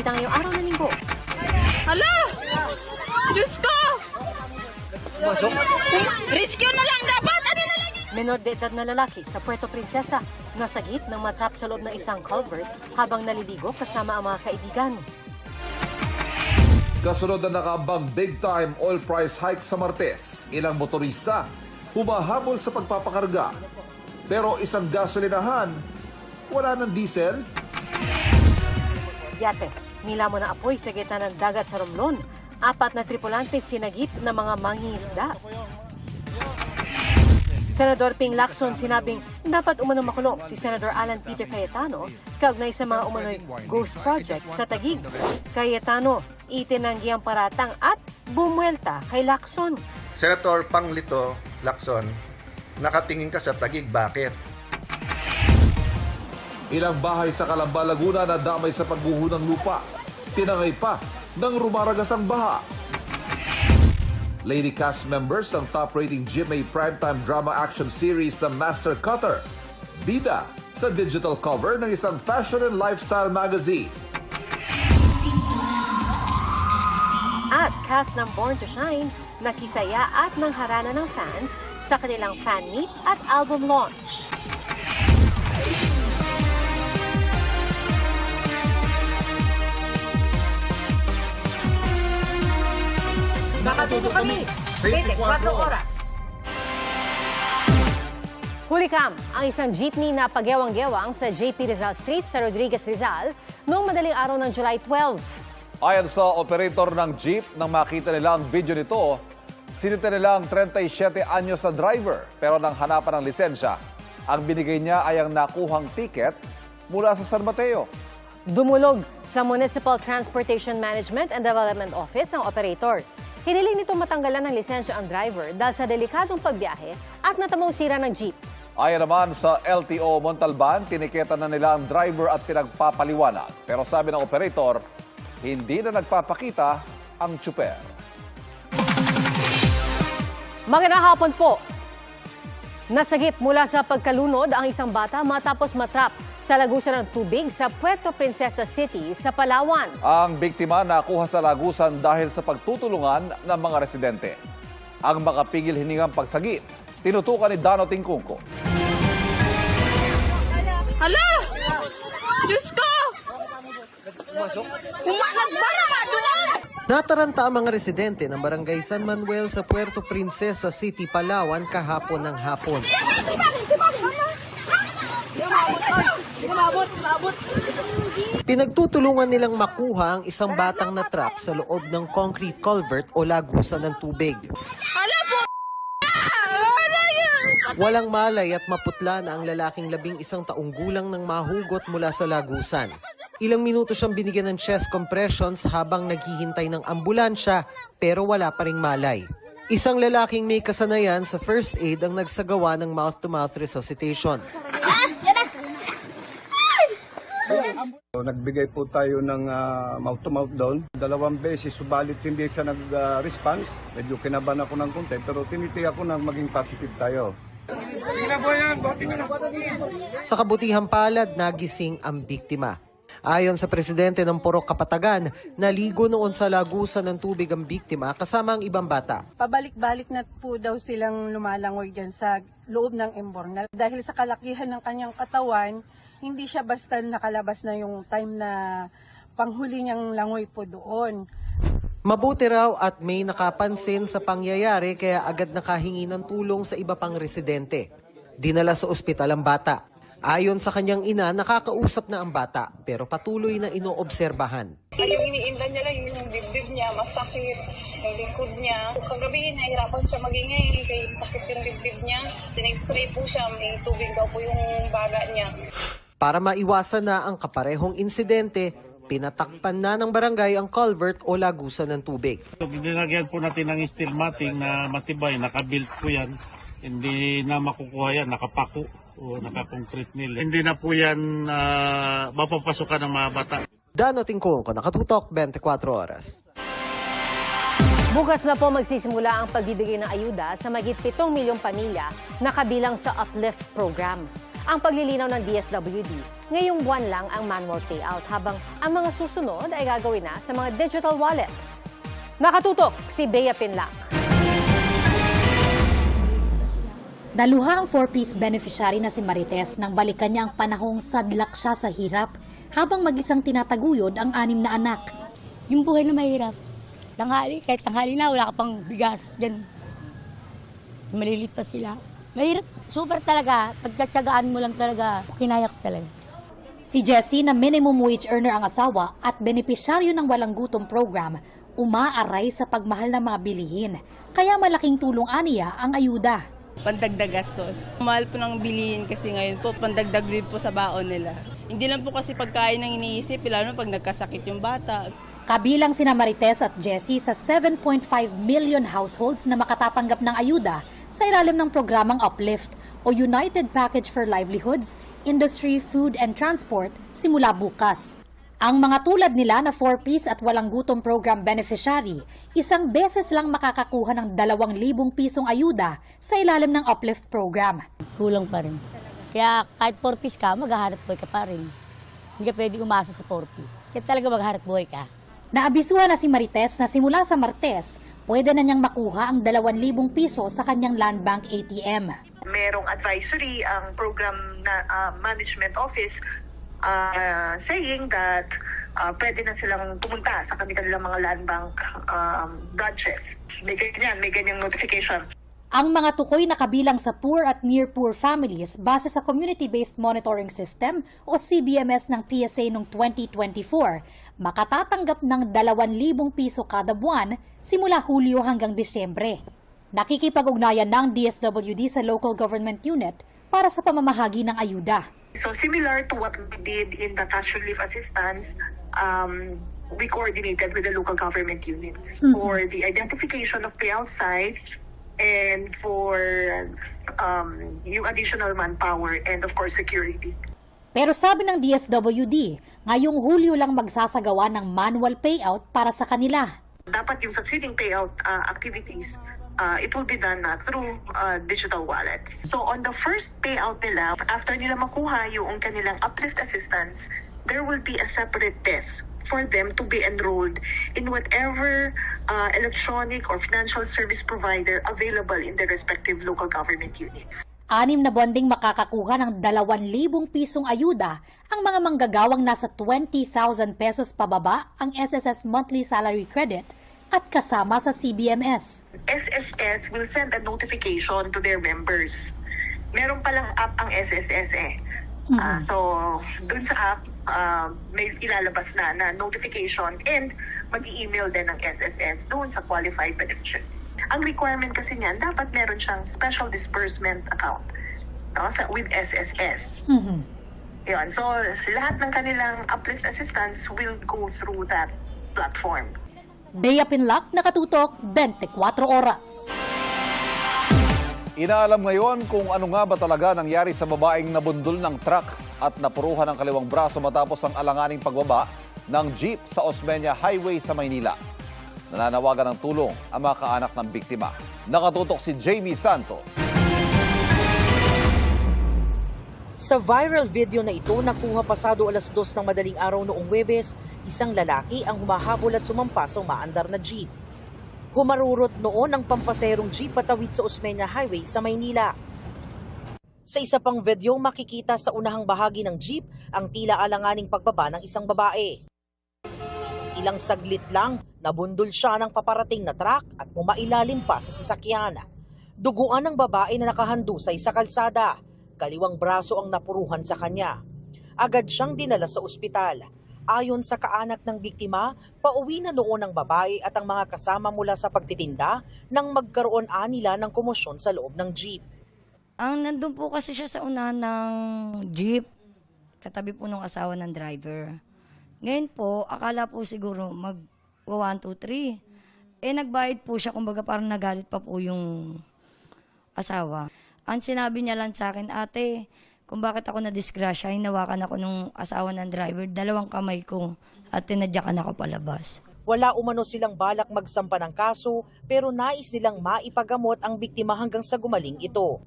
balita ngayong araw ng linggo. Hala! Diyos ko! Rescue na lang dapat! Ano na lang? Menor de edad na lalaki sa Puerto Princesa nasagip ng matrap sa loob ng isang culvert habang naliligo kasama ang mga kaibigan. Kasunod na nakaambang big-time oil price hike sa Martes, ilang motorista humahabol sa pagpapakarga. Pero isang gasolinahan, wala ng diesel. Yate, nilamon na apoy sa gitna ng dagat sa Romblon. 4 na tripulante sinagip ng mga mangingisda. Senador Ping Lacson sinabing dapat umunong makulong si Senador Alan Peter Cayetano kaugnay sa mga umano'y ghost project sa Taguig. Cayetano, itinanggi ang paratang at bumuelta kay Lacson. Senator Panglito Lacson, nakatingin ka sa Taguig, bakit? Ilang bahay sa Calamba, Laguna na damay sa pagguho ng lupa. Tinangay pa ng rumaragasang baha. Lady cast members ng top-rating GMA primetime drama action series na Master Cutter. Bida sa digital cover ng isang fashion and lifestyle magazine. At cast ng Born to Shine, nakisaya at nangharana ng fans sa kanilang fan meet at album launch. Nakatuto kami, 24 oras. Hulikam ang isang jeepney na pagyawang-gewang sa JP Rizal Street sa Rodriguez, Rizal noong madaling araw ng July 12. Ayon sa operator ng jeep, nang makita nila ang video nito, sinita nilang 37 anyos sa driver pero nang hanapan ng lisensya, ang binigay niya ay ang nakuhang ticket mula sa San Mateo. Dumulog sa Municipal Transportation Management and Development Office ang operator. Hiniling nito matanggalan ng lisensya ang driver dahil sa delikadong pagbiyahe at natamong sira ng jeep. Ayon naman sa LTO Montalban, tiniketa na nila ang driver at pinagpapaliwanag. Pero sabi ng operator, hindi na nagpapakita ang tsuper. Magandang hapon po. Nasagip mula sa pagkalunod ang isang bata matapos matrap sa lagusan ng tubig sa Puerto Princesa City sa Palawan. Ang biktima nakuha sa lagusan dahil sa pagtutulungan ng mga residente. Ang makapigil hiningang pagsagip, tinutukan ni Dano Tingkungko. Hala! Diyos ko! Nagbara ka doon! Nataranta ang mga residente ng Barangay San Manuel sa Puerto Princesa City, Palawan kahapon ng hapon. Pinagtutulungan nilang makuha ang isang batang natrap sa loob ng concrete culvert o lagusan ng tubig. Hala po! Walang malay at maputla na ang lalaking 11 taong gulang nang mahugot mula sa lagusan. Ilang minuto siyang binigyan ng chest compressions habang naghihintay ng ambulansya pero wala pa ring malay. Isang lalaking may kasanayan sa first aid ang nagsagawa ng mouth-to-mouth resuscitation. Nagbigay po tayo ng mouth-to-mouth doon. 2 beses, subalit hindi siya nag-response. Medyo kinabahan ako ng konti, pero tinitiyak ko na maging positive tayo. Sa kabutihang palad, nagising ang biktima. Ayon sa presidente ng Purok Kapatagan, naligo noon sa lagusan ng tubig ang biktima kasama ang ibang bata. Pabalik-balik na po daw silang lumalangoy dyan sa loob ng Embornal. Dahil sa kalakihan ng kanyang katawan, hindi siya basta nakalabas na yung time na panghuli niyang langoy po doon. Mabuti raw at may nakapansin sa pangyayari kaya agad nakahingi ng tulong sa iba pang residente. Dinala sa ospital ang bata. Ayon sa kanyang ina, nakakausap na ang bata pero patuloy na inoobserbahan. Yung iniinda niya lang yung dibdib niya, masakit, yung likod niya. Kagabi, nahirapan siya magingay kaya sakit yung dibdib niya. Tinag-spray po siya, may tubig daw po yung baga niya. Para maiwasan na ang kaparehong insidente, pinatakpan na ng barangay ang culvert o lagusan ng tubig. Nilagyan po natin ng steel matting na matibay, nakabuilt po yan. Hindi na makukuha yan, nakapako o nakakoncrete nila. Hindi na po yan mapapasukan ng mga bata. Dano Tingkungko, Nakatutok, 24 oras. Bukas na po magsisimula ang pagbibigay ng ayuda sa mahigit 7 milyong pamilya na kabilang sa Uplift Program. ang paglilinaw ng DSWD. Ngayong buwan lang ang manual payout habang ang mga susunod ay gagawin na sa mga digital wallet. Nakatutok si Bea Pinlac. Daluha ang 4-piece beneficiary na si Marites nang balikan niya ang panahong sadlak siya sa hirap habang mag-isang tinataguyod ang 6 na anak. Yung buhay na mahirap. Kahit tanghali na, wala ka pang bigas. Yan. Malilit pa sila. Mahirap. Super talaga. Pagtsatsagaan mo lang talaga, kinayak talaga. Si Jessie na minimum wage earner ang asawa at benepisyaryo ng Walang Gutom program, umaaray sa pagmahal ng mga bilihin. Kaya malaking tulong aniya ang ayuda. Pandagdag gastos. Mahal po ng bilihin kasi ngayon po, pandagdag din po sa baon nila. Hindi lang po kasi pagkain ang iniisip, lalo pag nagkasakit yung bata. Kabilang sina Marites at Jessie sa 7.5 million households na makatatanggap ng ayuda sa ilalim ng programang Uplift o United Package for Livelihoods, Industry, Food and Transport simula bukas. Ang mga tulad nila na 4-piece at Walang Gutom program beneficiary, isang beses lang makakakuha ng 2,000 pisong ayuda sa ilalim ng Uplift program. Kulang pa rin. Kaya kahit 4-piece ka, maghahanap buhay ka pa rin. Hindi ka pwede umasa sa 4-piece. Kaya talaga maghahanap buhay ka. Naabisuhan na si Marites na simula sa Martes, pwede na niyang makuha ang 2,000 piso sa kanyang Land Bank ATM. Merong advisory ang program na management office saying that pwede na silang pumunta sa kanilang mga land bank branches. May ganyang notification. Ang mga tukoy na kabilang sa poor at near poor families base sa Community-Based Monitoring System o CBMS ng PSA noong 2024, makatatanggap ng 2,000 piso kada buwan simula Hulyo hanggang Disyembre. Nakikipag-ugnayan ng DSWD sa local government unit para sa pamamahagi ng ayuda. So similar to what we did in the cash relief assistance, we coordinated with the local government units for the identification of payout sites and for yung additional manpower and of course security. Pero sabi ng DSWD, ngayong Hulyo lang magsasagawa ng manual payout para sa kanila. Dapat yung succeeding payout activities, it will be done through digital wallets. So on the first payout nila, after nila makuha yung kanilang uplift assistance, there will be a separate test for them to be enrolled in whatever electronic or financial service provider available in their respective local government units. 6 na bonding makakakuha ng 2,000 pisong ayuda ang mga manggagawang nasa 20,000 pesos pababa ang SSS monthly salary credit at kasama sa CBMS. SSS will send a notification to their members. Meron palang app ang SSS eh. So, dun sa app, may ilalabas na notification and mag-i-email din ng SSS doon sa qualified beneficiaries. Ang requirement kasi niyan, dapat meron siyang special disbursement account with SSS. Yun. So, lahat ng kanilang uplift assistance will go through that platform. Bea Pinlac, Nakatutok, 24 Oras. Inaalam ngayon kung ano nga ba talaga nangyari sa babaeng nabundol ng truck at napuruhan ng kaliwang braso matapos ang alanganing pagbaba ng jeep sa Osmeña Highway sa Maynila. Nananawagan ng tulong ang mga kaanak ng biktima. Nakatutok si Jamie Santos. Sa viral video na ito, nakuha pasado 2:00 ng madaling araw noong Huwebes, isang lalaki ang humahabol at sumampa sa umaandar na jeep. Humarurot noon ang pampaserong jeep patawid sa Osmeña Highway sa Maynila. Sa isa pang video, makikita sa unahang bahagi ng jeep ang tila alanganing pagbaba ng isang babae. Ilang saglit lang, nabundol siya ng paparating na truck at pumailalim pa sa sasakyan. Duguan ng babae na nakahandusay sa kalsada. Kaliwang braso ang napuruhan sa kanya. Agad siyang dinala sa ospital. Ayon sa kaanak ng biktima, pauwi na noon ang babae at ang mga kasama mula sa pagtitinda nang magkaroon nila ng komosyon sa loob ng jeep. Nandun po kasi siya sa unahan ng jeep, katabi po ng asawa ng driver. Ngayon po, akala po siguro mag 1, 2, 3. Nagbayad po siya, kumbaga parang nagalit pa po yung asawa. Ang sinabi niya lang sa akin, ate, kung bakit ako na-disgrasya, hinawakan ako nung asawa ng driver, 2 kamay ko at tinadyakan ako palabas. Wala umano silang balak magsampa ng kaso pero nais nilang maipagamot ang biktima hanggang sa gumaling ito.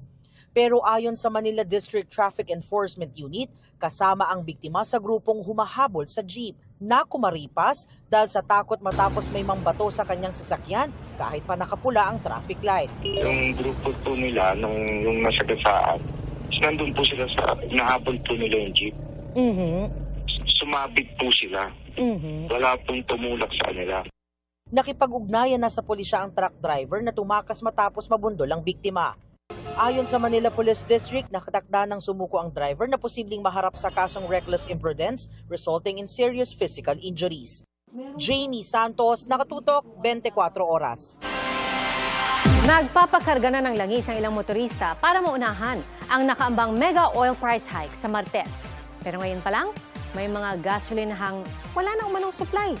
Pero ayon sa Manila District Traffic Enforcement Unit, kasama ang biktima sa grupong humahabol sa jeep na kumaripas dahil sa takot matapos may mambato sa kanyang sasakyan kahit pa nakapula ang traffic light. Yung grupo po nila, yung nasagasaan, nandun po sila sa, nahabol po nila yung jeep. Sumabit po sila. Wala pong tumulak sa kanila. Nakipag-ugnayan na sa pulisya ang truck driver na tumakas matapos mabundol ang biktima. Ayon sa Manila Police District, nakatakda ng sumuko ang driver na posibleng maharap sa kasong reckless imprudence resulting in serious physical injuries. Jamie Santos, Nakatutok, 24 Oras. Nagpapakarga na ng langis ang ilang motorista para maunahan ang nakaambang mega oil price hike sa Martes. Pero ngayon pa lang, may mga gasolinahang wala na umanong supply.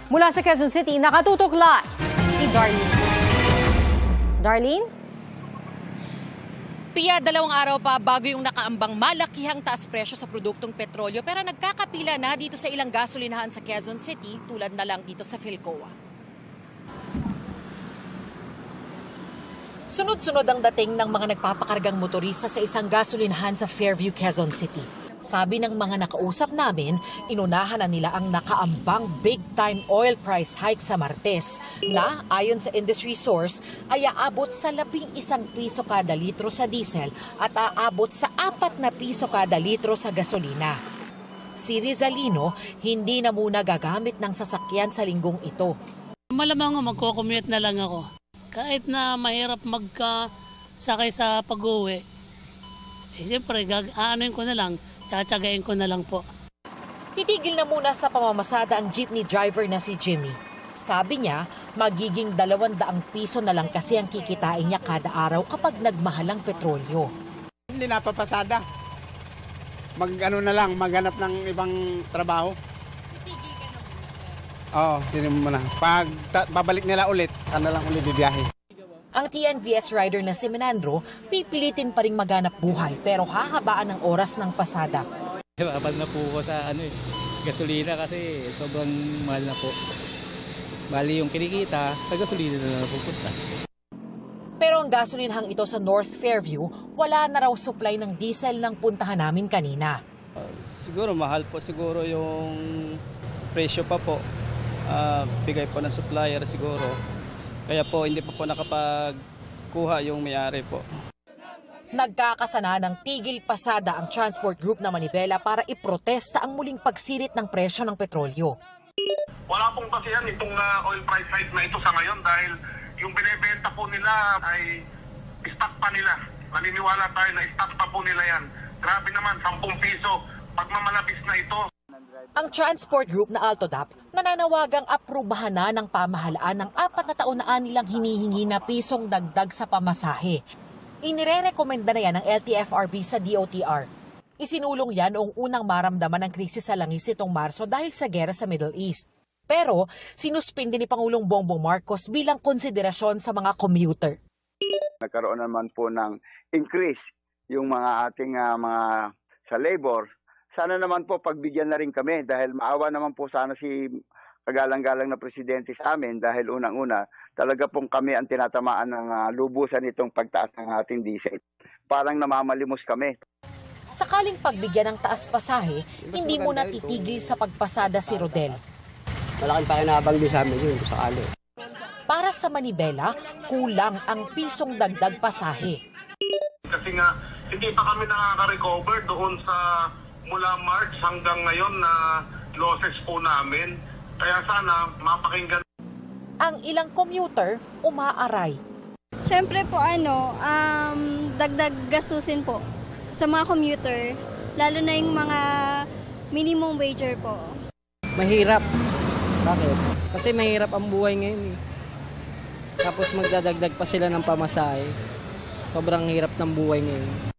Mula sa Quezon City, Nakatutok live si Darlene. Darlene? Pia, 2 araw pa bago yung nakaambang malakihang taas presyo sa produktong petrolyo pero nagkakapila na dito sa ilang gasolinahan sa Quezon City tulad na lang dito sa Philcoa. Sunod-sunod ang dating ng mga nagpapakargang motorista sa isang gasolinahan sa Fairview, Quezon City. Sabi ng mga nakausap namin, inunahan na nila ang nakaambang big-time oil price hike sa Martes na ayon sa industry source ay aabot sa 11 piso kada litro sa diesel at aabot sa 4 na piso kada litro sa gasolina. Si Rizalino hindi na muna gagamit ng sasakyan sa linggong ito. Malamang magko-commute na lang ako. Kahit na mahirap magkasakay sa pag-uwi, siyempre aanuin ko na lang. Tsatsagain ko na lang po. Titigil na muna sa pamamasada ang jeepney driver na si Jimmy. Sabi niya, magiging 200 piso na lang kasi ang kikitain niya kada araw kapag nagmahal ang petrolyo. Hindi napapasada. Maghanap ng ibang trabaho. Titigil ka na muna, sir? Oo, titigil muna. Pag babalik nila ulit, sana lang ulit bibiyahe. Ang TNVS rider na si Menandro, pipilitin pa rin maghanap buhay pero hahabaan ng oras ng pasada. Babal na po ko sa gasolina kasi sobrang mahal na po. Bali yung kinikita, sa gasolina na napupunta. Pero ang gasolinahang ito sa North Fairview, wala na raw supply ng diesel ng puntahan namin kanina. Siguro mahal po siguro yung presyo pa po. Bigay po ng supplier siguro. Kaya po hindi pa po nakapagkuha yung may-ari po. Nagkakasana ng tigil pasada ang transport group na Manibela para iprotesta ang muling pagsirit ng presyo ng petrolyo. Wala pong basihan itong oil price hike na ito sa ngayon dahil yung binebenta po nila ay stock pa nila. Naniniwala tayo na stock pa po nila yan. Grabe naman, 10 piso. Pagmamalabis na ito. Ang transport group na Altodap nananawagang aprubahan na ng pamahalaan ng 4 na taon na nilang hinihingi na pisong dagdag sa pamasahe. Inirerekomenda na yan ng LTFRB sa DOTR. Isinulong yan noong unang maramdaman ng krisis sa langis itong Marso dahil sa gera sa Middle East. Pero sinuspindi ni Pangulong Bongbong Marcos bilang konsiderasyon sa mga commuter. Nagkaroon naman po ng increase yung mga ating mga sa labor. Sana naman po pagbigyan na rin kami dahil maawa naman po sana si kagalang-galang na presidente sa amin dahil unang-una talaga pong kami ang tinatamaan ng lubusan itong pagtaas ng ating diesel. Parang namamalimos kami. Sakaling pagbigyan ng taas pasahe, hindi mo na titigil sa pagpasada si Rodel. Malaking pakinabang din sa amin yun, sakali. Para sa Manibela, kulang ang pisong dagdag pasahe. Kasi nga, hindi pa kami nakaka-recover doon sa mula March hanggang ngayon na losses po namin. Kaya sana mapakinggan. Ang ilang commuter umaaray. Siyempre po dagdag gastusin po sa mga commuter, lalo na yung mga minimum wager po. Mahirap. Bakit? Kasi mahirap ang buhay ngayon eh. Tapos magdadagdag pa sila ng pamasahe. Sobrang hirap ng buhay ngayon.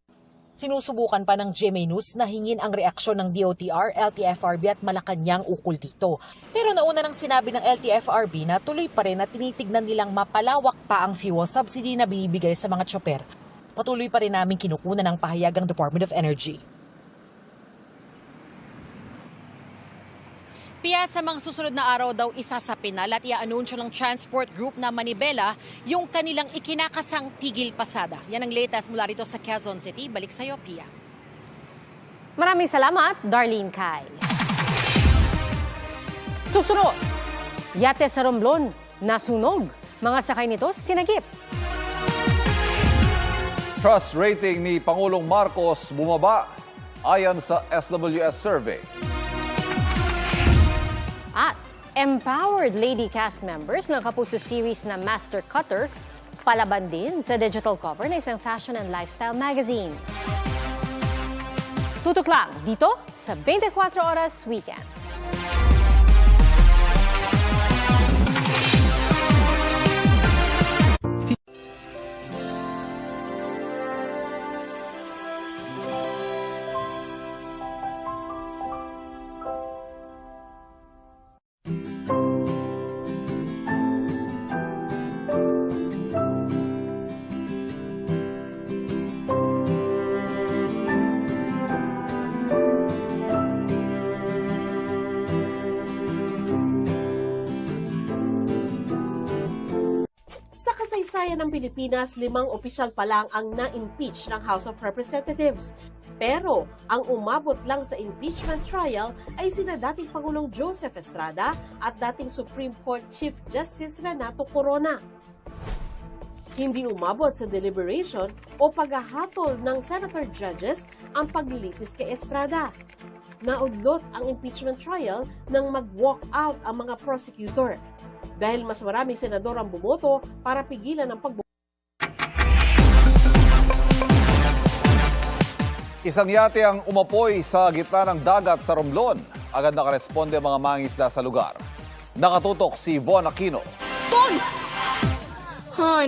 Sinusubukan pa ng GMA News na hingin ang reaksyon ng DOTR, LTFRB at Malacanang ukol dito. Pero nauna nang sinabi ng LTFRB na tuloy pa rin na tinitignan nilang mapalawak pa ang fuel subsidy na binibigay sa mga tsoper. Patuloy pa rin namin kinukunan ng pahayag ang Department of Energy. Pia, Kaya sa mga susunod na araw daw isasapinal at i-anunsyo ng Transport Group na Manibela yung kanilang ikinakasang tigil pasada. Yan ang latest mula rito sa Quezon City. Balik sa'yo, Pia. Maraming salamat, Darlene Kai. Susunod, yate sa Romblon, nasunog. Mga sakay nito, sinagip. Trust rating ni Pangulong Marcos bumaba ayon sa SWS survey. At empowered lady cast members ng Kapuso series na Master Cutter, palaban din sa digital cover na isang fashion and lifestyle magazine. Tutok lang dito sa 24 Oras Weekend. Sa kasaysayan ng Pilipinas, 5 opisyal pa lang ang na-impeach ng House of Representatives. Pero ang umabot lang sa impeachment trial ay sina dating Pangulong Joseph Estrada at dating Supreme Court Chief Justice Renato Corona. Hindi umabot sa deliberation o paghahatol ng senator judges ang paglilitis kay Estrada. Naudlot ang impeachment trial nang mag-walk out ang mga prosecutor dahil mas maraming senador ang bumoto para pigilan ang pagboto. Isang yate ang umapoy sa gitna ng dagat sa Romblon. Agad nakaresponde ang mga mangingisda sa lugar. Nakatutok si Von Aquino. Ay,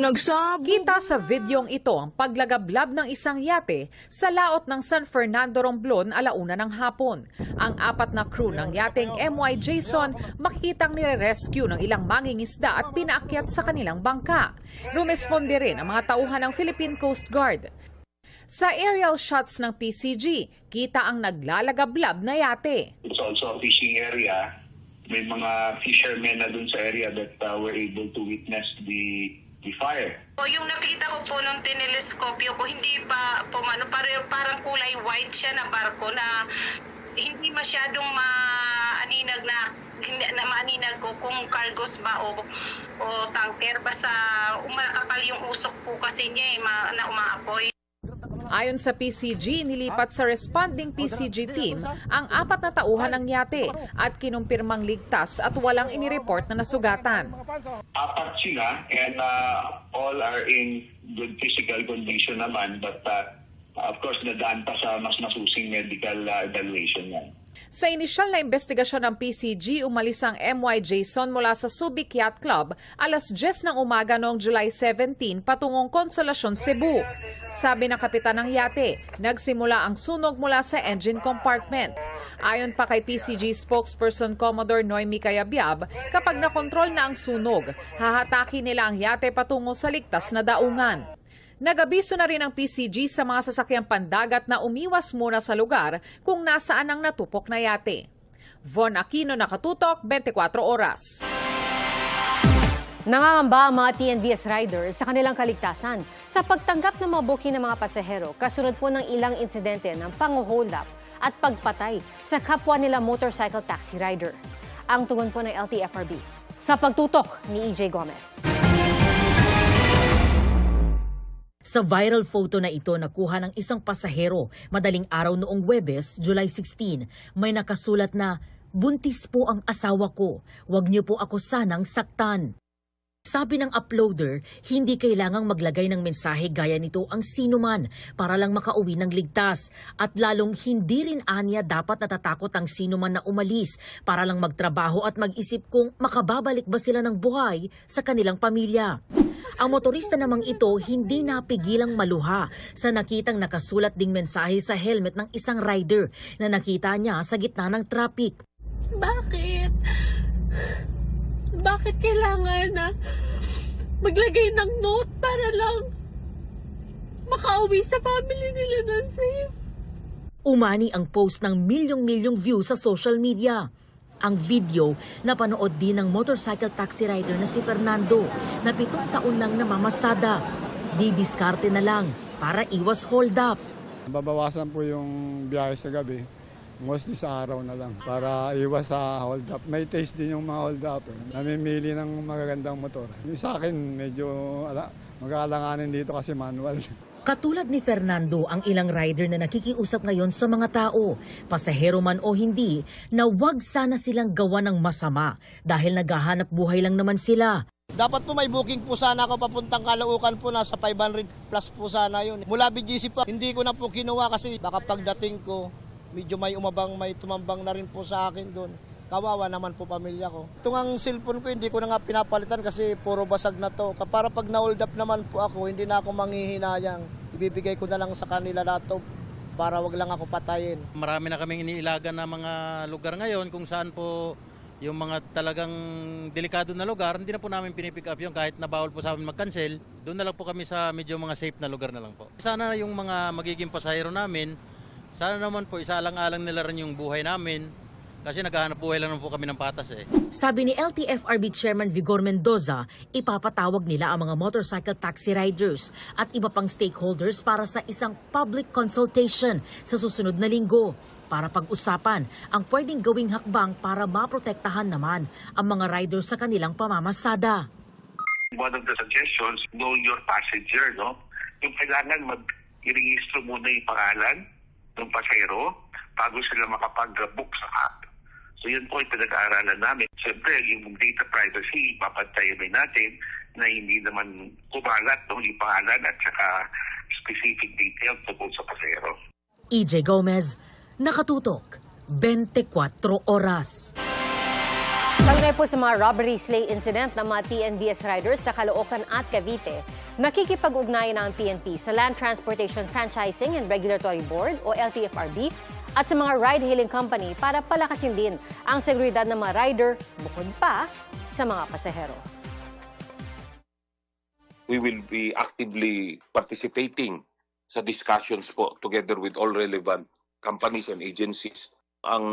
kita sa videong ito ang paglagablab ng isang yate sa laot ng San Fernando Romblon alauna ng hapon. Ang 4 na crew ng yateng MY Jason makitang nire-rescue ng ilang mangingisda at pinaakyat sa kanilang bangka. Rumesponde rin ang mga tauhan ng Philippine Coast Guard. Sa aerial shots ng PCG, kita ang naglalagablab na yate. It's also a fishing area. May mga fishermen na dun sa area that were able to witness the fire. Yung nakita ko po nung tineleskopyo ko, hindi pa parang kulay white siya na barko na hindi masyadong maaninag maaninag ko kung cargos ba o tanker. Basta umakapal yung usok po kasi niya na umaapoy. Ayon sa PCG, nilipat sa responding PCG team ang 4 na tauhan ng yate at kinumpirmang ligtas at walang inireport na nasugatan. 4 sila and all are in good physical condition naman but of course nadaan pa sa mas masusing medical evaluation yan. Sa inisyal na investigasyon ng PCG, umalis ang MY Jason mula sa Subic Yacht Club alas 10 ng umaga noong July 17 patungong Consolacion, Cebu. Sabi ng kapitan ng yate, nagsimula ang sunog mula sa engine compartment. Ayon pa kay PCG spokesperson Commodore Noemi Cayabyab, kapag nakontrol na ang sunog, hahataki nila ang yate patungo sa ligtas na daungan. Nag-abiso na rin ang PCG sa mga sasakyang pandagat na umiwas muna sa lugar kung nasaan ang natupok na yate. Von Aquino, Nakatutok, 24 Oras. Nangangamba ang mga TNVS riders sa kanilang kaligtasan sa pagtanggap ng mga booking ng mga pasahero kasunod po ng ilang insidente ng pang-hold up at pagpatay sa kapwa nila motorcycle taxi rider. Ang tugon po ng LTFRB sa pagtutok ni EJ Gomez. Sa viral photo na ito nakuha ng isang pasahero madaling araw noong Huwebes, July 16, may nakasulat na, "Buntis po ang asawa ko, wag niyo po ako sanang saktan." Sabi ng uploader, hindi kailangang maglagay ng mensahe gaya nito ang sinuman para lang makauwi ng ligtas at lalong hindi rin anya dapat natatakot ang sinuman na umalis para lang magtrabaho at mag-isip kung makababalik ba sila ng buhay sa kanilang pamilya. Ang motorista namang ito hindi napigilang maluha sa nakitang nakasulat ding mensahe sa helmet ng isang rider na nakita niya sa gitna ng traffic. Bakit? Bakit kailangan na maglagay ng note para lang makauwi sa family nila ng safe? Umani ang post ng milyong-milyong views sa social media. Ang video na panood din ng motorcycle taxi rider na si Fernando na 7 taon lang namamasada. Didiskarte na lang para iwas hold up. Babawasan po yung biyahe sa gabi. Mostly sa araw na lang para iwas sa hold up. May taste din yung mga hold up. Namimili ng magagandang motor. Yung sa akin medyo mag-aalanganin dito kasi manual. Katulad ni Fernando ang ilang rider na nakikiusap ngayon sa mga tao, pasahero man o hindi, na wag sana silang gawa ng masama dahil naghahanap buhay lang naman sila. Dapat po may booking po sana ako papuntang Caloocan po, nasa 500 plus po sana yun. Mula BGC pa, hindi ko na po kinuha kasi baka pagdating ko, medyo may tumambang na rin po sa akin doon. Kawawa naman po pamilya ko. Itong ang cellphone ko, hindi ko na nga pinapalitan kasi puro basag na to. Para pag na-hold up naman po ako, hindi na ako manghihinayang. Ibibigay ko na lang sa kanila lato para wag lang ako patayin. Marami na kaming iniilagan na mga lugar ngayon kung saan po yung mga talagang delikado na lugar, hindi na po namin pinipick up yung kahit na bawal po sa amin mag-cancel. Doon na lang po kami sa medyo mga safe na lugar na lang po. Sana yung mga magiging pasahero namin, sana naman po isaalang-alang nila rin yung buhay namin. Kasi naghahanap buhay lang po kami ng patas eh. Sabi ni LTFRB Chairman Vigor Mendoza, ipapatawag nila ang mga motorcycle taxi riders at iba pang stakeholders para sa isang public consultation sa susunod na linggo para pag-usapan ang pwedeng gawing hakbang para maprotektahan naman ang mga riders sa kanilang pamamasada. One of the suggestions, know your passenger, no? Yung kailangan mag-i-register muna yung pangalan ng pasahero bago sila makapag-book sa app. So yun po yung pinag-aaralan namin. Siyempre, yung data privacy, papantayin natin na hindi naman kumalat yung pangalan at saka specific details tungkol sa pasahero. EJ Gomez, Nakatutok, 24 Oras. Kaugnay po sa mga robbery slay incident ng mga TNVS riders sa Caloocan at Cavite, nakikipag-ugnayan ang PNP sa Land Transportation Franchising and Regulatory Board o LTFRB at sa mga ride-hailing company para palakasin din ang seguridad ng mga rider bukod pa sa mga pasahero. We will be actively participating sa discussions po together with all relevant companies and agencies. Ang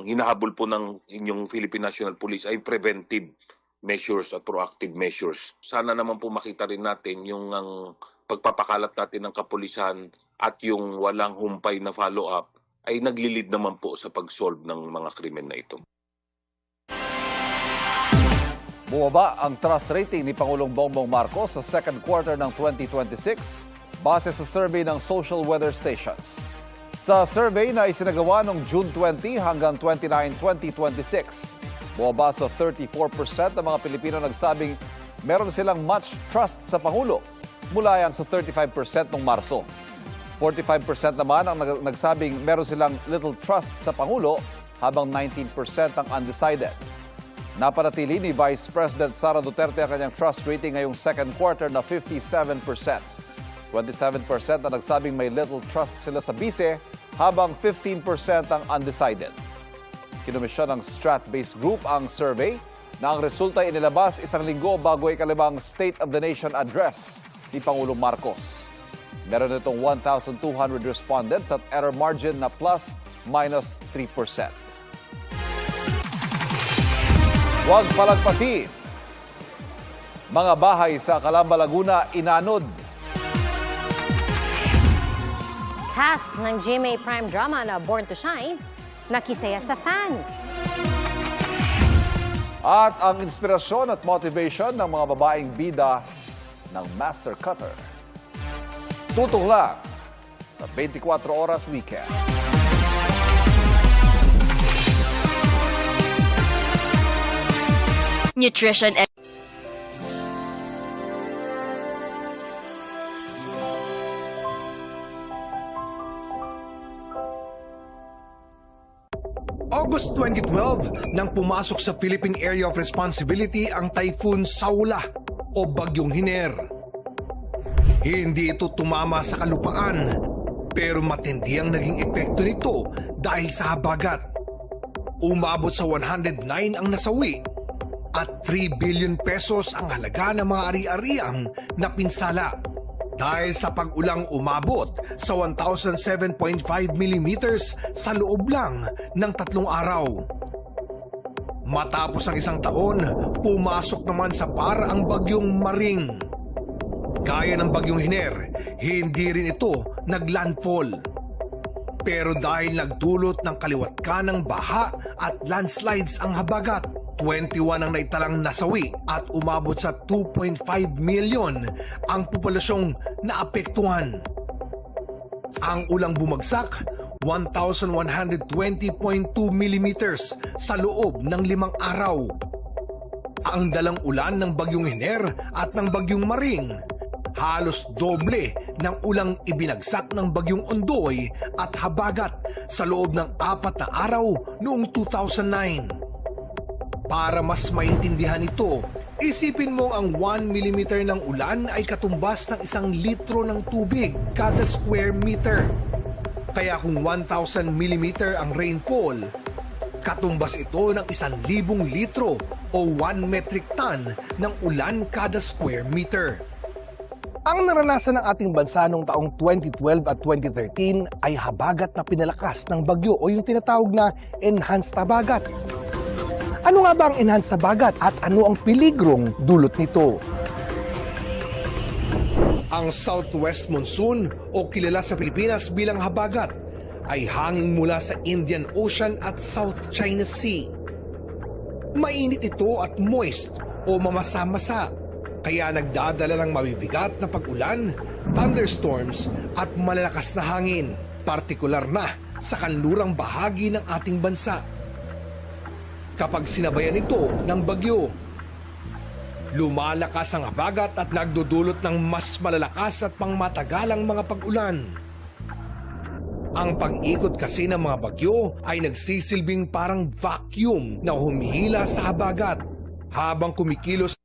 hinahabol po ng inyong Philippine National Police ay preventive measures at proactive measures. Sana naman po makita rin natin yung ang pagpapakalat natin ng kapulisan at yung walang humpay na follow-up ay naglilid naman po sa pag-solve ng mga krimen na ito. Bumaba ang trust rating ni Pangulong Bongbong Marcos sa second quarter ng 2026 base sa survey ng Social Weather Stations. Sa survey na isinagawa noong June 20 hanggang 29, 2026, bumaba sa 34% ng mga Pilipino nagsabing meron silang much trust sa Pangulo, mula yan sa 35% noong Marso. 45% naman ang nagsabing meron silang little trust sa Pangulo, habang 19% ang undecided. Napanatili ni Vice President Sara Duterte ang kanyang trust rating ngayong second quarter na 57%. 27% na nagsabing may little trust sila sa bise, habang 15% ang undecided. Kinomisyon ng Strat-based group ang survey na ang resulta inilabas isang linggo bago ikalibang State of the Nation address ni Pangulong Marcos. Meron itong 1,200 respondents at error margin na ±3%. Huwag palagpasin. Mga bahay sa Calamba, Laguna, inanod. Cast ng GMA Prime drama na Born to Shine, nakisaya sa fans. At ang inspirasyon at motivation ng mga babaeng bida ng Master Cutter. Tutok lang sa 24 Oras Weekend. Nutrition and August 2012 nang pumasok sa Philippine Area of Responsibility ang Typhoon Saula o Bagyong Hiner. Hindi ito tumama sa kalupaan, pero matindi ang naging epekto nito dahil sa habagat. Umabot sa 109 ang nasawi at 3 billion pesos ang halaga ng mga ari-ariang napinsala. Dahil sa pag-ulang umabot sa 1,007.5 mm sa loob lang ng 3 araw. Matapos ang isang taon, pumasok naman sa par ang bagyong Maring. Gaya ng bagyong Hiner, hindi rin ito naglandfall. Pero dahil nagdulot ng kaliwat-kanang baha at landslides ang habagat, 21 ang naitalang nasawi at umabot sa 2.5 million ang populasyong naapektuhan. Ang ulang bumagsak, 1,120.2 millimeters sa loob ng 5 araw. Ang dalang ulan ng bagyong Hiner at ng bagyong Maring, halos doble ng ulang ibinagsak ng bagyong Ondoy at habagat sa loob ng 4 na araw noong 2009. Para mas maintindihan ito, isipin mo ang 1 millimeter ng ulan ay katumbas ng 1 litro ng tubig kada square meter. Kaya kung 1,000 millimeter ang rainfall, katumbas ito ng 1,000 litro o 1 metric ton ng ulan kada square meter. Ang naranasan ng ating bansa noong taong 2012 at 2013 ay habagat na pinalakas ng bagyo o yung tinatawag na enhanced habagat. Ano nga ba ang enhanced habagat at ano ang peligrong dulot nito? Ang Southwest Monsoon o kilala sa Pilipinas bilang habagat ay hangin mula sa Indian Ocean at South China Sea. Mainit ito at moist o mamasa-masa, kaya nagdadala ng mabibigat na pag-ulan, thunderstorms at malalakas na hangin, partikular na sa kanlurang bahagi ng ating bansa. Kapag sinabayan ito ng bagyo, lumalakas ang habagat at nagdudulot ng mas malalakas at pangmatagalang mga pag-ulan. Ang pag-ikot kasi ng mga bagyo ay nagsisilbing parang vacuum na humihila sa habagat habang kumikilos.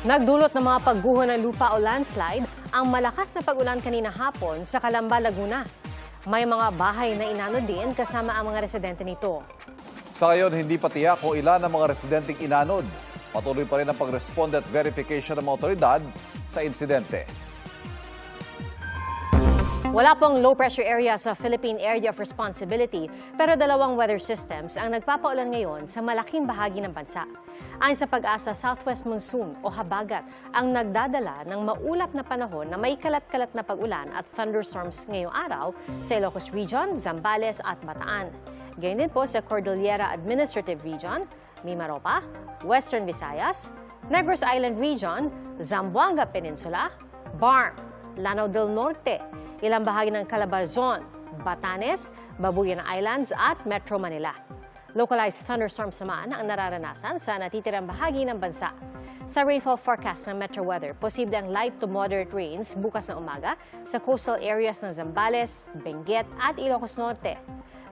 Nagdulot ng mga pagguho ng lupa o landslide ang malakas na pag-ulan kanina hapon sa Calamba, Laguna. May mga bahay na inano din kasama ang mga residente nito. Sa ngayon, hindi pa tiyak kung ilan ang mga residenteng inanod. Patuloy pa rin ang pag-responde at verification ng mga otoridad sa insidente. Wala pong low-pressure area sa Philippine Area of Responsibility, pero 2 weather systems ang nagpapaulan ngayon sa malaking bahagi ng bansa. Ayon sa Pag-asa, Southwest Monsoon o habagat ang nagdadala ng maulap na panahon na may kalat-kalat na pag-ulan at thunderstorms ngayong araw sa Ilocos Region, Zambales at Bataan. Gayun din po sa Cordillera Administrative Region, Mimaropa, Western Visayas, Negros Island Region, Zamboanga Peninsula, BARM, Lanao del Norte, ilang bahagi ng Calabarzon, Batanes, Babuyan Islands at Metro Manila. Localized thunderstorms naman ang nararanasan sa natitirang bahagi ng bansa. Sa rainfall forecast ng Metro Weather, posible ang light to moderate rains bukas na umaga sa coastal areas ng Zambales, Benguet at Ilocos Norte.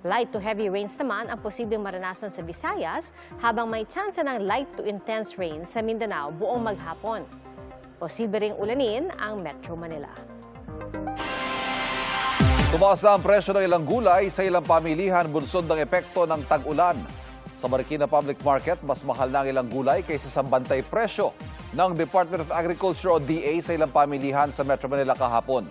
Light to heavy rains naman ang posibleng maranasan sa Visayas habang may tsansa ng light to intense rains sa Mindanao buong maghapon. Posible ring ulanin ang Metro Manila. Tumaas na ang presyo ng ilang gulay sa ilang pamilihan bunsod ng epekto ng tag-ulan. Sa Marikina Public Market, mas mahal na ang ilang gulay kaysa sa bantay presyo ng Department of Agriculture o DA sa ilang pamilihan sa Metro Manila kahapon.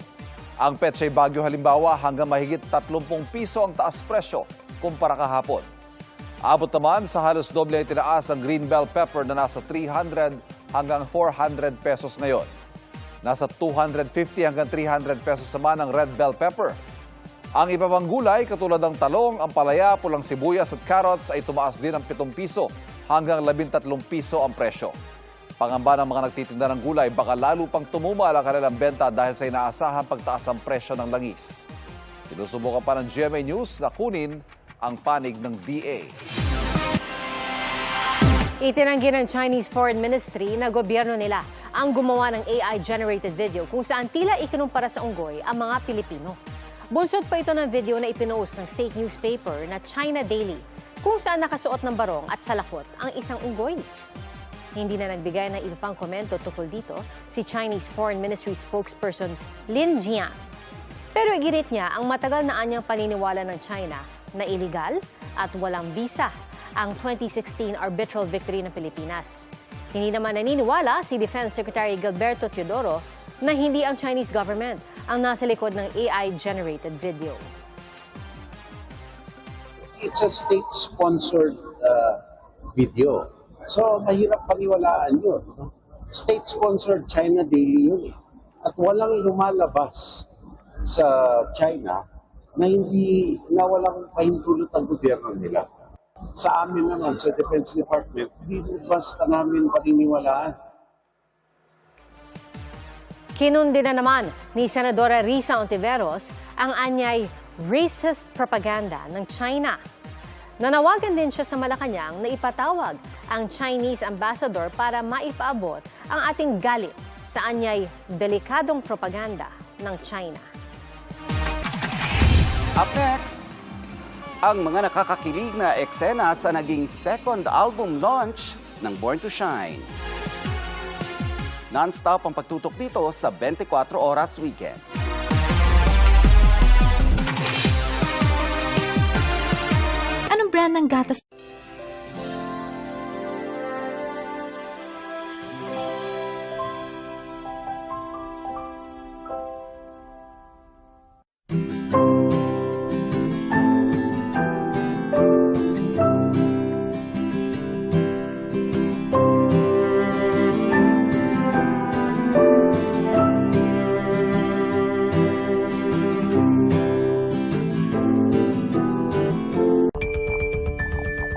Ang Pechay Baguio halimbawa hanggang mahigit 30 piso ang taas presyo kumpara kahapon. Abot naman sa halos doble ay tinaas ang green bell pepper na nasa 300 hanggang 400 pesos ngayon. Nasa 250 hanggang 300 pesos naman ang red bell pepper. Ang iba pang gulay katulad ng talong, ampalaya, pulang sibuyas at carrots ay tumaas din ng 7 piso hanggang 13 piso ang presyo. Pangamba ng mga nagtitinda ng gulay, baka lalo pang tumumal ang kanilang benta dahil sa inaasahang pagtaas ang presyo ng langis. Sinusubukan pa ng GMA News na kunin ang panig ng DA. Itinanggi ng Chinese Foreign Ministry na gobyerno nila ang gumawa ng AI-generated video kung saan tila ikinumpara sa unggoy ang mga Pilipino. Bunsod pa ito ng video na ipinost ng state newspaper na China Daily kung saan nakasuot ng barong at salakot ang isang unggoy. Hindi na nagbigay ng iba pang komento tungkol dito si Chinese Foreign Ministry spokesperson Lin Jian. Pero iginit niya ang matagal na anyang paniniwala ng China na iligal at walang visa ang 2016 arbitral victory ng Pilipinas. Hindi naman naniniwala si Defense Secretary Gilberto Teodoro na hindi ang Chinese government ang nasa likod ng AI-generated video. it's a state-sponsored video. So, mahirap paniwalaan yun. No? State-sponsored, China Daily yun eh. At walang lumalabas sa China na walang pahintulot ang gobyerno nila. Sa amin naman, sa Defense Department, hindi basta namin paniniwalaan. Kinundi na naman ni Senadora Risa Ontiveros ang anyay racist propaganda ng China. Nanawagan din siya sa Malacanang na ipatawag ang Chinese ambassador para maipaabot ang ating galit sa anyay delikadong propaganda ng China. Up next, ang mga nakakakilig na eksena sa naging second album launch ng Born to Shine. Non-stop ang pagtutok dito sa 24 Oras Weekend. Anong brand ng gatas?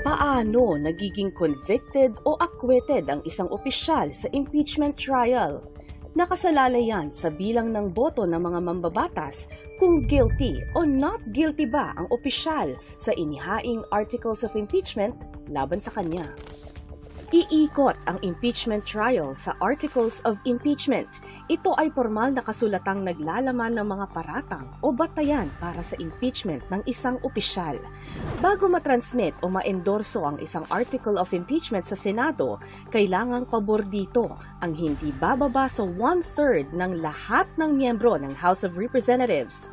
Paano nagiging convicted o acquitted ang isang opisyal sa impeachment trial? Nakasalalay yan sa bilang ng boto ng mga mambabatas kung guilty o not guilty ba ang opisyal sa inihaing articles of impeachment laban sa kanya. Iikot ang impeachment trial sa Articles of Impeachment. Ito ay formal na kasulatang naglalaman ng mga paratang o batayan para sa impeachment ng isang opisyal. Bago matransmit o maendorso ang isang Article of Impeachment sa Senado, kailangang pabor dito ang hindi bababa sa 1/3 ng lahat ng miyembro ng House of Representatives.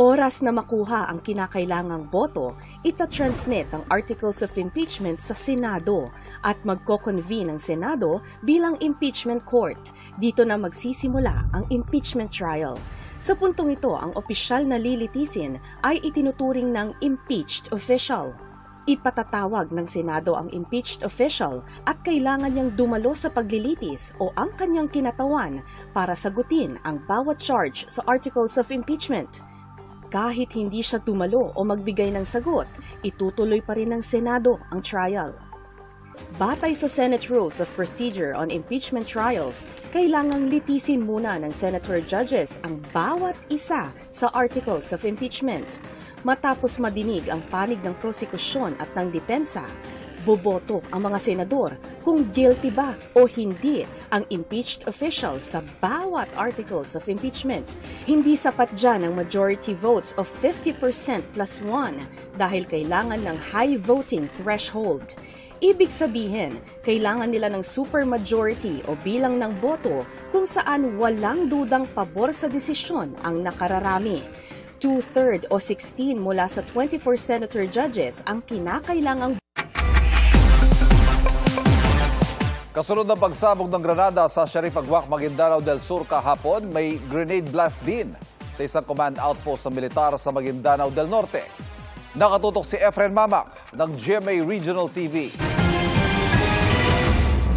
Oras na makuha ang kinakailangang boto, itatransmit ang Articles of Impeachment sa Senado at magko-convene ang Senado bilang impeachment court. Dito na magsisimula ang impeachment trial. Sa puntong ito, ang opisyal na lilitisin ay itinuturing ng impeached official. Ipatatawag ng Senado ang impeached official at kailangan niyang dumalo sa paglilitis o ang kanyang kinatawan para sagutin ang bawat charge sa Articles of Impeachment. Kahit hindi siya dumalo o magbigay ng sagot, itutuloy pa rin ng Senado ang trial. Batay sa Senate Rules of Procedure on Impeachment Trials, kailangang litisin muna ng senator judges ang bawat isa sa Articles of Impeachment. Matapos madinig ang panig ng prosekusyon at ng depensa, boboto ang mga senador kung guilty ba o hindi ang impeached official sa bawat articles of impeachment. Hindi sapat dyan ang majority votes of 50% plus 1 dahil kailangan ng high voting threshold. Ibig sabihin, kailangan nila ng supermajority o bilang ng boto kung saan walang dudang pabor sa desisyon ang nakararami. 2/3 o 16 mula sa 24 senator judges ang kinakailangang. Kasunod ng pagsabog ng granada sa Sharif Agwak, Maguindanao del Sur kahapon, may grenade blast din sa isang command outpost ng militar sa Maguindanao del Norte. Nakatutok si Efren Mamak ng GMA Regional TV.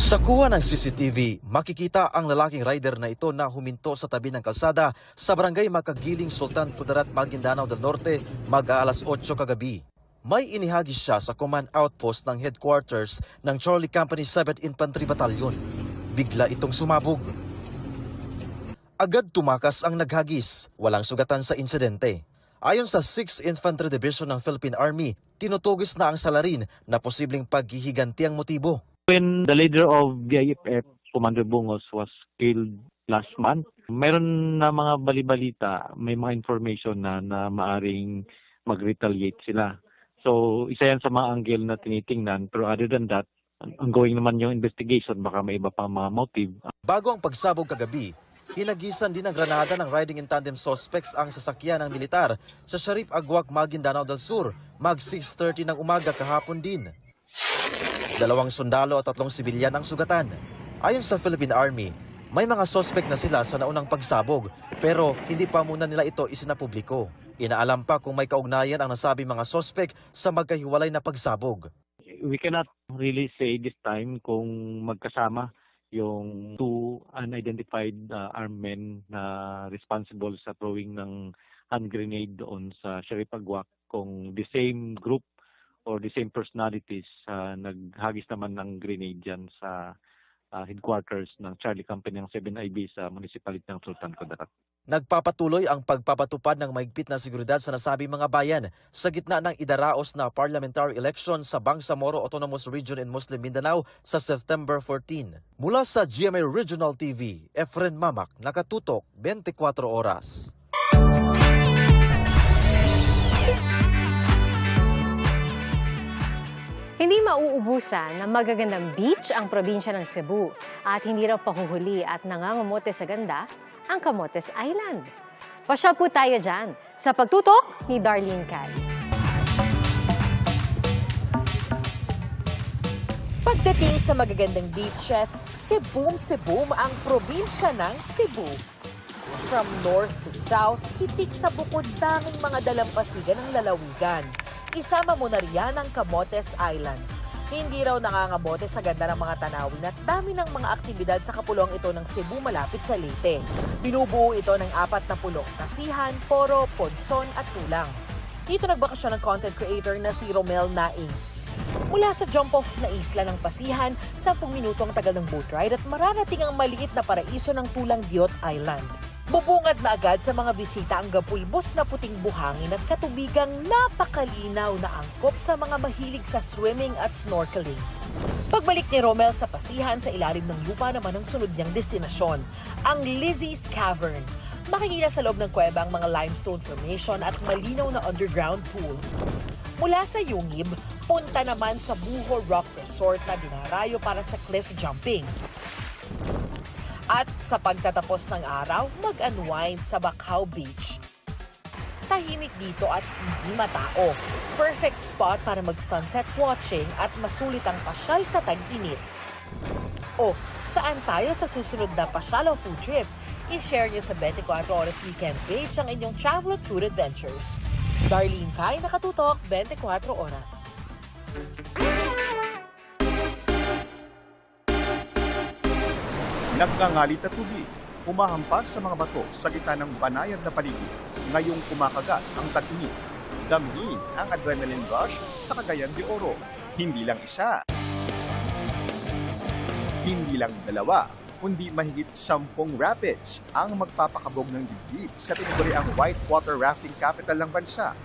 Sa kuha ng CCTV, makikita ang lalaking rider na ito na huminto sa tabi ng kalsada sa barangay Makagiling, Sultan Kudarat, Maguindanao del Norte mag-aalas 8 kagabi. May inihagis siya sa command outpost ng headquarters ng Charlie Company 7th Infantry Battalion. Bigla itong sumabog. Agad tumakas ang naghagis, walang sugatan sa insidente. Ayon sa 6th Infantry Division ng Philippine Army, tinutugis na ang salarin na posibleng paghihiganti ang motibo. When the leader of BIFF, Commander Bungos, was killed last month, mayroon na mga balibalita, may mga information na maaring mag-retaliate sila. So, isa yan sa mga angle na tinitingnan. Pero other than that, ongoing naman yung investigation. Baka may iba pang mga motive. Bago ang pagsabog kagabi, hinagisan din ng granada ng riding in tandem suspects ang sasakyan ng militar sa Sharif Agwak, Maguindanao del Sur, mag 6:30 ng umaga kahapon din. 2 sundalo at 3 sibilyan ang sugatan. Ayon sa Philippine Army, May mga suspect na sila sa naunang pagsabog pero hindi pa muna nila ito isinapubliko. Inaalam pa kung may kaugnayan ang nasabing mga suspect sa magkahiwalay na pagsabog. We cannot really say this time kung magkasama yung two unidentified armed men na responsible sa throwing ng hand grenade doon sa Sharif Agwak, kung the same group or the same personalities naghagis naman ng grenade dyan sa headquarters ng Charlie Company ng 7IB sa municipality ng Sultan Kudarat. Nagpapatuloy ang pagpapatupad ng mahigpit na seguridad sa nasabing mga bayan sa gitna ng idaraos na parliamentary election sa Bangsamoro Autonomous Region in Muslim Mindanao sa September 14. Mula sa GMA Regional TV, Efren Mamak, nakatutok 24 oras. Hindi mauubusan ng magagandang beach ang probinsya ng Cebu at hindi raw pahuhuli at nangangamote sa ganda ang Camotes Island. Pasyal po tayo dyan sa pagtutok ni Darlene Cay. Pagdating sa magagandang beaches, Cebu ang probinsya ng Cebu. From north to south, hitik sa bukod daming mga dalampasigan ng lalawigan. Isama mo na riyan ang Camotes Islands. Hindi raw nangangamote sa ganda ng mga tanawin at dami ng mga aktibidad sa kapulong ito ng Cebu malapit sa Leyte. Binubuo ito ng 4 na pulong, Kasihan, Poro, Ponson at Tulang. Dito nagbakasyon ng content creator na si Romel Naing. Mula sa jump-off na isla ng Pasihan, 10 minuto ang tagal ng boat ride at mararating ang maliit na paraiso ng Tulang Diot Island. Bubungad na agad sa mga bisita ang gapulbos na puting buhangin at katubigang napakalinaw na angkop sa mga mahilig sa swimming at snorkeling. Pagbalik ni Romel sa Pasihan, sa ilalim ng lupa naman ang sunod niyang destinasyon, ang Lizzie's Cavern. Makikita sa loob ng kuweba ang mga limestone formation at malinaw na underground pool. Mula sa Yungib, punta naman sa Buho Rock Resort na dinarayo para sa cliff jumping. At sa pagtatapos ng araw, mag-unwind sa Bacau Beach. Tahimik dito at hindi matao. Perfect spot para mag-sunset watching at masulit ang pasyal sa tag-init. O, saan tayo sa susunod na pasyal o food trip? I-share niyo sa 24 Oras Weekend page ang inyong travel at food adventures. Darlene Cay, nakatutok 24 Oras. Nagngangalit na tubig, humahampas sa mga bato sa gitna ng banayad na paligid. Ngayong kumakagat ang tag-init. Damhin ang adrenaline rush sa Cagayan de Oro. Hindi lang isa, hindi lang dalawa, kundi mahigit 10 rapids ang magpapakabog ng dibdib sa tinaguriang whitewater rafting capital ng bansa.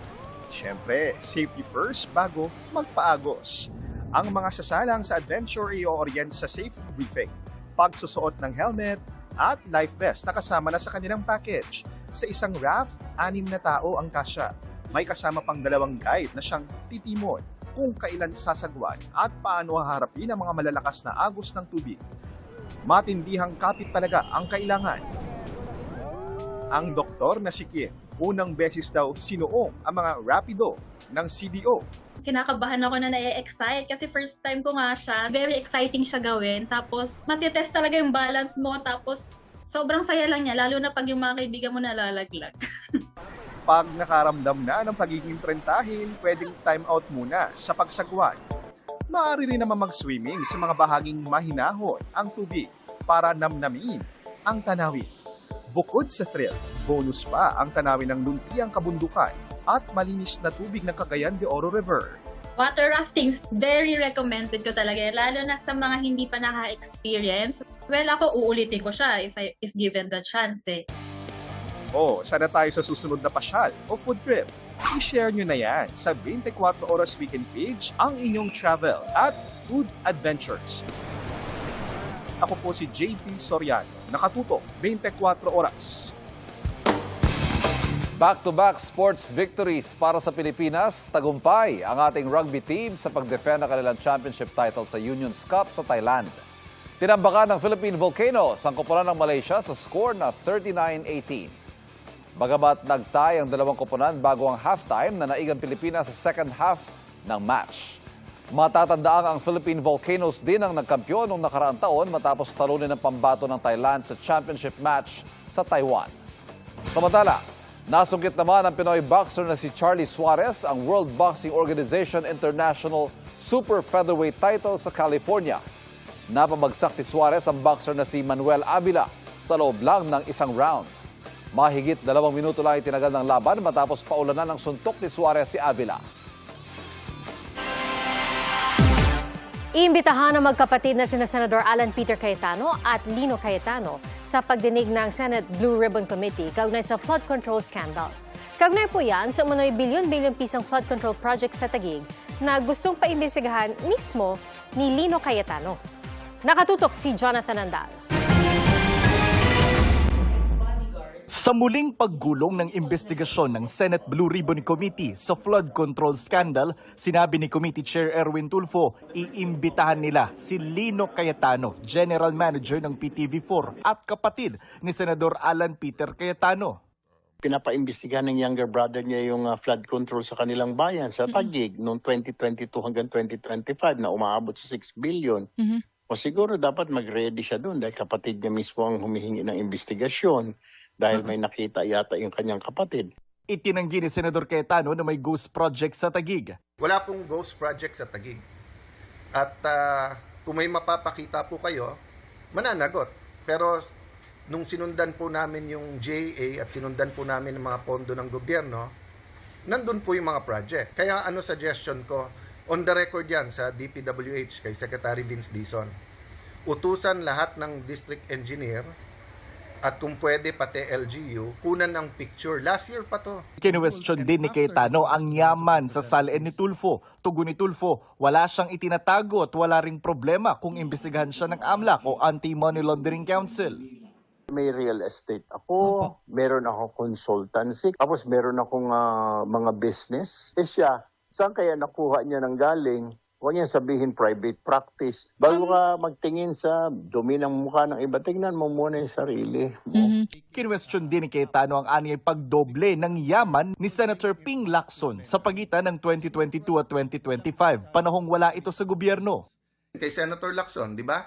Siyempre, safety first bago magpaagos. Ang mga sasalang sa adventure i-orient sa safety briefing, pagsusuot ng helmet at life vest na kasama na sa kanilang package. Sa isang raft, 6 na tao ang kasya. May kasama pang 2 guide na siyang titimon kung kailan sasagwan at paano haharapin ang mga malalakas na agos ng tubig. Matindihang kapit talaga ang kailangan. Ang doktor na si Kim, unang beses daw sinuong ang mga rapido ng CDO. Kinakabahan ako na na-excite kasi first time ko nga siya. Very exciting siya gawin. Tapos matitest talaga yung balance mo. Tapos sobrang saya lang niya. Lalo na pag yung mga kaibigan mo nalalaglag. Pag nakaramdam na ng pagiging trentahin, pwedeng time out muna sa pagsagwan. Maaari rin naman mag-swimming sa mga bahaging mahinahon ang tubig para namnamin ang tanawin. Bukod sa thrill, bonus pa ang tanawin ng luntiang kabundukan at malinis na tubig ng Cagayan de Oro River. Water rafting is very recommended ko talaga. Lalo na sa mga hindi pa naka-experience. Well, ako uulitin ko siya if given the chance eh. Sana tayo sa susunod na pasyal o food trip. I-share nyo na yan sa 24 Oras Weekend page ang inyong travel at food adventures. Ako po si JP Soriano, nakatutok 24 oras. Back-to-back sports victories para sa Pilipinas. Tagumpay ang ating rugby team sa pag-defend ng kanilang championship title sa Unions Cup sa Thailand. Tinambakan ng Philippine Volcanoes ang koponan ng Malaysia sa score na 39-18. Bagamat nagtay ang dalawang koponan bago ang halftime na naigang Pilipinas sa second half ng match. Matatandaang ang Philippine Volcanoes din ang nagkampiyon noong nakaraang taon matapos talunin ng pambato ng Thailand sa championship match sa Taiwan. Samantala, nasungkit naman ang Pinoy boxer na si Charlie Suarez ang World Boxing Organization International Super Featherweight title sa California. Napabagsak ni Suarez ang boxer na si Manuel Avila sa loob lang ng isang round. Mahigit 2 minuto lang itinagal ng laban matapos paulanan ng suntok ni Suarez si Avila. Iimbitahan ng magkapatid na sina Senador Alan Peter Cayetano at Lino Cayetano sa pagdinig ng Senate Blue Ribbon Committee kaugnay sa flood control scandal. Kaugnay po yan sa umano'y bilyon-bilyong pisong flood control project sa Taguig na gustong paimbestigahan mismo ni Lino Cayetano. Nakatutok si Jonathan Andal. Sa muling paggulong ng investigasyon ng Senate Blue Ribbon Committee sa flood control scandal, sinabi ni Committee Chair Erwin Tulfo, iimbitahan nila si Lino Cayetano, General Manager ng PTV4 at kapatid ni Senador Alan Peter Cayetano. Pinapaimbestigahan ng younger brother niya yung flood control sa kanilang bayan sa Taguig noong 2022 hanggang 2025 na umaabot sa 6 billion. O siguro dapat mag-ready siya doon dahil kapatid niya mismo ang humihingi ng investigasyon. Dahil may nakita yata yung kanyang kapatid. Itinanggi ni Senador Cayetano na may ghost project sa Taguig. Wala pong ghost project sa Taguig. At kung may mapapakita po kayo, mananagot. Pero nung sinundan po namin yung JA at sinundan po namin ang mga pondo ng gobyerno, nandun po yung mga project. Kaya suggestion ko, on the record yan sa DPWH kay Secretary Vince Dizon, utusan lahat ng district engineer at kung pwede pati LGU, kunan ng picture. Last year pa to. Kinwestiyon din ni Cayetano ang yaman sa salin ni Tulfo. Tugon ni Tulfo, wala siyang itinatago at wala ring problema kung imbestigahan siya ng AMLAC o Anti-Money Laundering Council. May real estate ako, meron ako consultancy, tapos meron akong mga business. Siya, saan kaya nakuha niya ng galing? Huwag niya sabihin private practice. Bago ka magtingin sa dumi ng mukha ng iba, tingnan mo muna yung sarili mo. Kinwestiyon din ni Cayetano ang anyay pagdoble ng yaman ni Senator Ping Lacson sa pagitan ng 2022 at 2025. Panahong wala ito sa gobyerno. Kay Senator Lacson, di ba?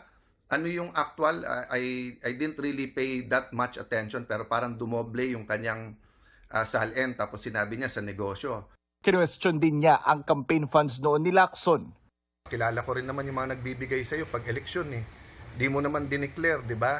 Ano yung actual? I didn't really pay that much attention pero parang dumoble yung kanyang salin tapos sinabi niya sa negosyo. Kinwestiyon din niya ang campaign funds noon ni Lacson. Kilala ko rin naman yung mga nagbibigay sa'yo pag eleksyon eh. Di mo naman dineclare, di ba?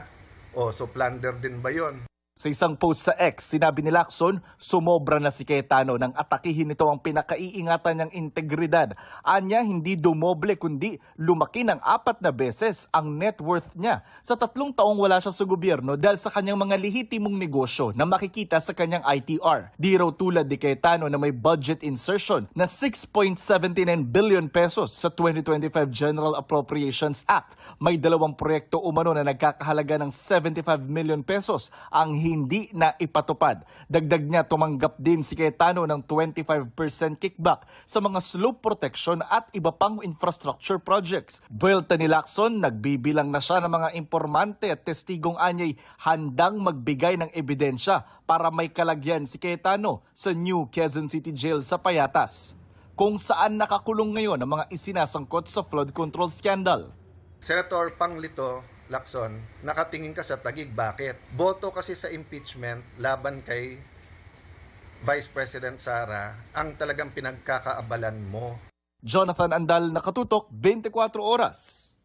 O, so plunder din ba yon? Sa isang post sa X, sinabi ni Lacson, sumobra na si Cayetano nang atakihin nito ang pinakaiingatan niyang integridad. Anya, hindi dumoble kundi lumaki ng 4 na beses ang net worth niya. Sa 3 taong wala siya sa gobyerno dahil sa kanyang mga lehitimong negosyo na makikita sa kanyang ITR. Di raw tulad ni Cayetano na may budget insertion na 6.79 billion pesos sa 2025 General Appropriations Act. May 2 proyekto umano na nagkakahalaga ng 75 million pesos ang hindi na ipatupad. Dagdag niya, tumanggap din si Cayetano ng 25% kickback sa mga slope protection at iba pang infrastructure projects. Buwelta ni Lacson, nagbibilang na siya ng mga informante at testigong anyay handang magbigay ng ebidensya para may kalagyan si Cayetano sa New Quezon City Jail sa Payatas, kung saan nakakulong ngayon ang mga isinasangkot sa flood control scandal. Senator Panglito Lacson, nakatingin ka sa Taguig. Bakit? Boto kasi sa impeachment laban kay Vice President Sara ang talagang pinagkakaabalan mo. Jonathan Andal, Nakatutok, 24 Oras.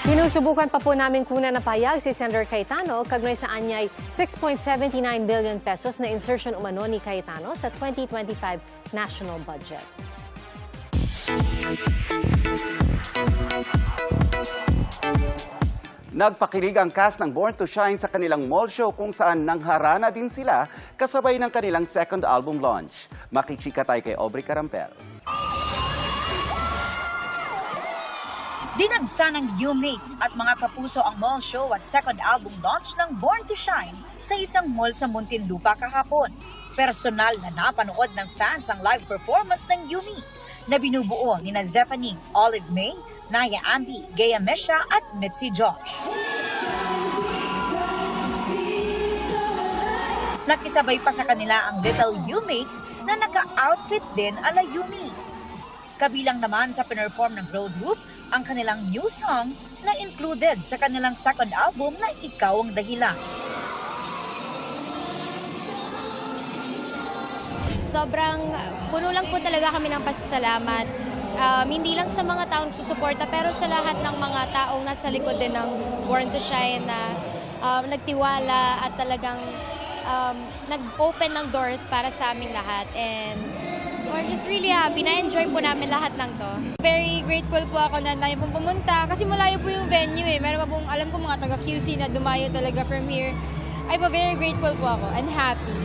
Sinusubukan pa po namin kunan na payag si Senator Cayetano kaugnay sa anyay 6.79 billion pesos na insertion umano ni Cayetano sa 2025 national budget. Nagpakilig ang cast ng Born to Shine sa kanilang mall show kung saan nangharana din sila kasabay ng kanilang second album launch. Makichika tayo kay Aubrey Carampel. Dinagsa ng U-mates at mga kapuso ang mall show at second album launch ng Born to Shine sa isang mall sa Muntinlupa kahapon. Personal na napanood ng fans ang live performance ng Yumi na binubuo ni Zephanie, Olive May, Naya Ambi, Gea Mesha at Mitzi Josh. Nakisabay pa sa kanila ang Little You-mates na naka-outfit din ala Yumi. Kabilang naman sa pinerform ng girl group ang kanilang new song na included sa kanilang second album na Ikaw Ang Dahilan. Sobrang puno lang po talaga kami ng pasasalamat. Hindi lang sa mga taong susuporta pero sa lahat ng mga taong nasa likod din ng Born to Shine na nagtiwala at talagang nag-open ng doors para sa aming lahat. And we're just really happy. Na-enjoy po namin lahat ng to. Very grateful po ako na tayo pong pumunta kasi malayo po yung venue eh. Meron pa pong alam ko mga taga-QC na dumayo talaga from here. Ay po, very grateful po ako and happy.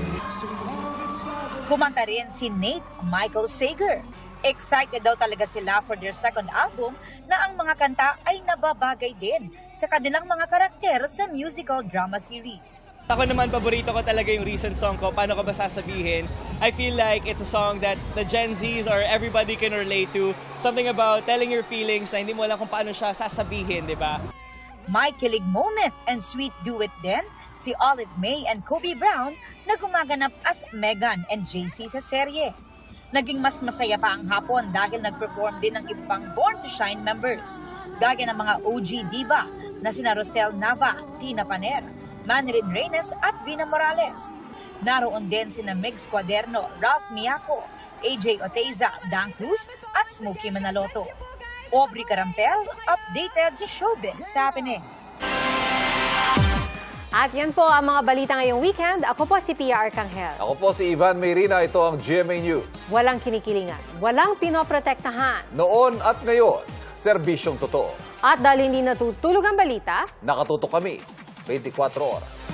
Kumanta rin si Nate Michael Sager. Excited daw talaga sila for their second album na ang mga kanta ay nababagay din sa kanilang mga karakter sa musical drama series. Ako naman, paborito ko talaga yung recent song ko, Paano Ka Ba Sasabihin? I feel like it's a song that the Gen Zs or everybody can relate to. Something about telling your feelings na hindi mo alam kung paano siya sasabihin, di ba? May kilig moment and sweet duet din si Olive May and Kobe Brown na gumaganap as Megan and JC sa serye. Naging mas masaya pa ang hapon dahil nag-perform din ng ibang Born to Shine members, gaya ng mga OG diva na sina Rosel Nava, Tina Paner, Manilyn Reynes at Vina Morales. Naroon din sina Migs Cuaderno, Ralph Miyako, AJ Oteiza, Dan Cruz at Smokey Manaloto. Aubrey Carampel, updated sa Showbiz Happenings. At yan po ang mga balita ngayong weekend. Ako po si Pia Arcangel. Ako po si Ivan Mayrina. Ito ang GMA News. Walang kinikilingan, walang pinoprotektahan. Noon at ngayon, serbisyong totoo. At dahil hindi natutulog ang balita, nakatutok kami 24 oras.